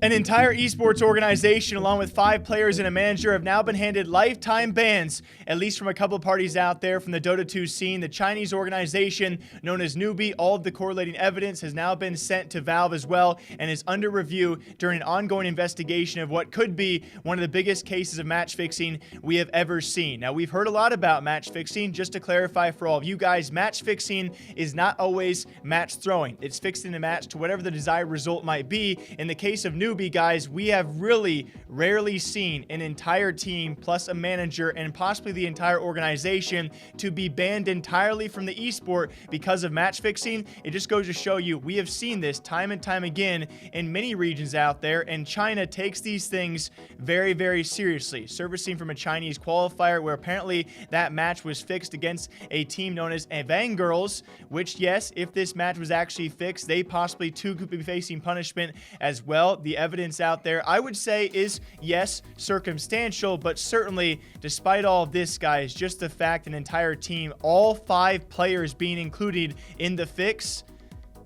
An entire esports organization, along with 5 players and a manager, have now been handed lifetime bans, at least from a couple of parties out there from the Dota 2 scene. The Chinese organization, known as Newbee, all of the correlating evidence has now been sent to Valve as well and is under review during an ongoing investigation of what could be one of the biggest cases of match fixing we have ever seen. Now, we've heard a lot about match fixing. Just to clarify for all of you guys, match fixing is not always match throwing. It's fixing the match to whatever the desired result might be. In the case of Newbee, guys, we have really rarely seen an entire team plus a manager and possibly the entire organization to be banned entirely from the esport because of match fixing. It just goes to show you, we have seen this time and time again in many regions out there, and China takes these things very, very seriously. Servicing from a Chinese qualifier where apparently that match was fixed against a team known as Evang Girls, which, yes, if this match was actually fixed, they possibly too could be facing punishment as well. The evidence out there, I would say, is, yes, circumstantial, but certainly, despite all of this, guys, just the fact an entire team, all 5 players being included in the fix,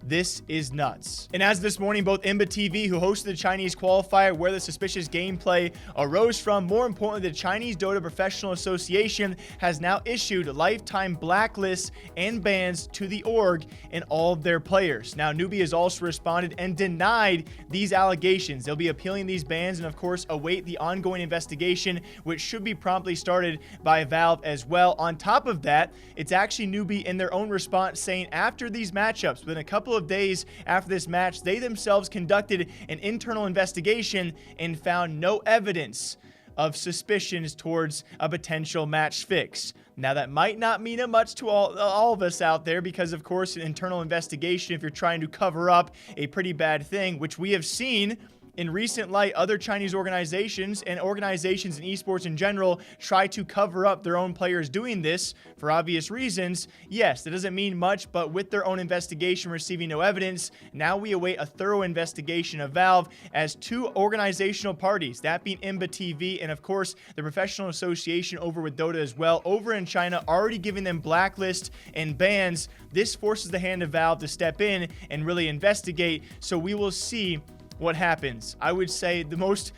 this is nuts. And as this morning, both ImbaTV, who hosted the Chinese qualifier where the suspicious gameplay arose from, more importantly, the Chinese Dota Professional Association has now issued lifetime blacklists and bans to the org and all of their players. Now, Newbee has also responded and denied these allegations. They'll be appealing these bans and, of course, await the ongoing investigation, which should be promptly started by Valve as well. On top of that, it's actually Newbee in their own response saying after these matchups, within a couple of days after this match, they themselves conducted an internal investigation and found no evidence of suspicions towards a potential match fix. Now, that might not mean much to all of us out there because, of course, an internal investigation, if you're trying to cover up a pretty bad thing, which we have seen in recent light, other Chinese organizations and organizations in esports in general try to cover up their own players doing this for obvious reasons. Yes, that doesn't mean much, but with their own investigation receiving no evidence, now we await a thorough investigation of Valve as 2 organizational parties, that being ImbaTV and, of course, the Professional Association over with Dota as well, over in China, already giving them blacklists and bans. This forces the hand of Valve to step in and really investigate, so we will see what happens. I would say the most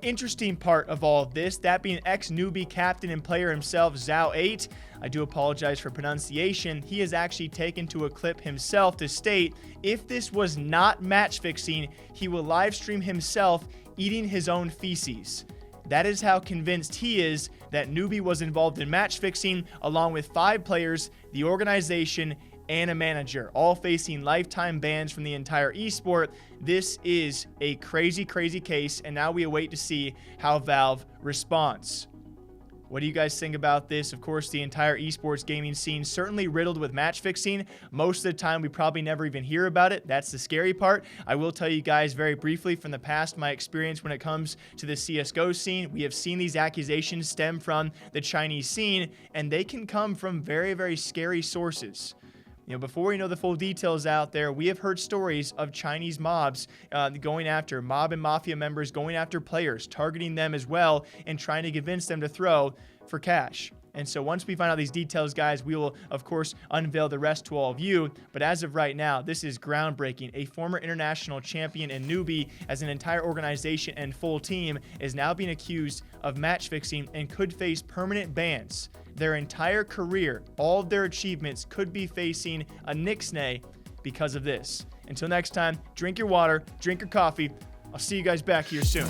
interesting part of all of this, that being ex-Newbee captain and player himself, Zhao8. I do apologize for pronunciation. He has actually taken to a clip himself to state if this was not match fixing, he will live stream himself eating his own feces. That is how convinced he is that Newbee was involved in match fixing, along with 5 players, the organization, and a manager, all facing lifetime bans from the entire esport. This is a crazy, crazy case, and now we await to see how Valve responds. What do you guys think about this? Of course, the entire esports gaming scene certainly riddled with match fixing. Most of the time, we probably never even hear about it. That's the scary part. I will tell you guys very briefly from the past, my experience when it comes to the CSGO scene. We have seen these accusations stem from the Chinese scene, and they can come from very, very scary sources. You know, before we know the full details out there, we have heard stories of Chinese mobs going after mob and mafia members, going after players, targeting them as well, and trying to convince them to throw for cash. And so once we find out these details, guys, we will, of course, unveil the rest to all of you. But as of right now, this is groundbreaking. A former international champion and Newbee, as an entire organization and full team, is now being accused of match fixing and could face permanent bans. Their entire career, all of their achievements could be facing a nixnay because of this. Until next time, drink your water, drink your coffee. I'll see you guys back here soon.